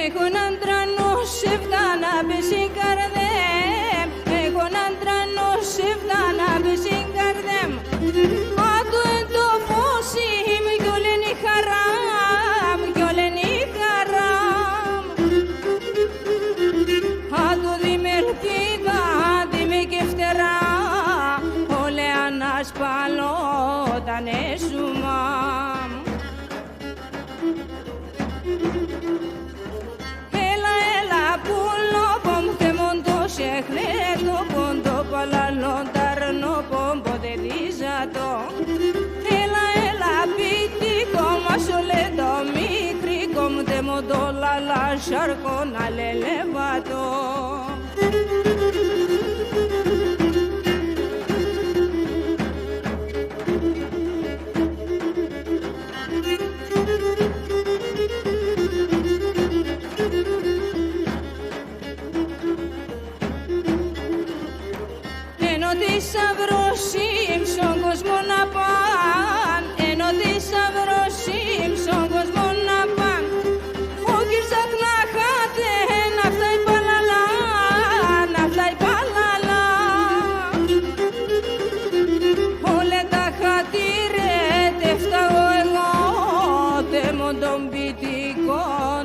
Έχω έναν τρανό σε φτάνα πέσει καρδέμ. Έχω έναν τρανό σε φτάνα πέσει καρδέμ. Άτου εν το φώσι είμαι κι όλεν η χαράμ, κι όλεν η χαράμ. Άτου δι με ελπίδα, δι με και φτερά, όλε ανασπαλότανε σου μάμ. Secreto punto palallo darno pompo de disato. Ela pitti come soledo micri come te modola lasciar con all'elevato. Ενώ θησαυρόσιμ στον κόσμο να παν, ενώ θησαυρόσιμ στον κόσμο να παν. Όχι σαν να χάτε, να φτάει παλαλά, να φτάει παλαλά. Όλα τα χατήρε, τε φτάω εγώ, τε μον των πιτικών.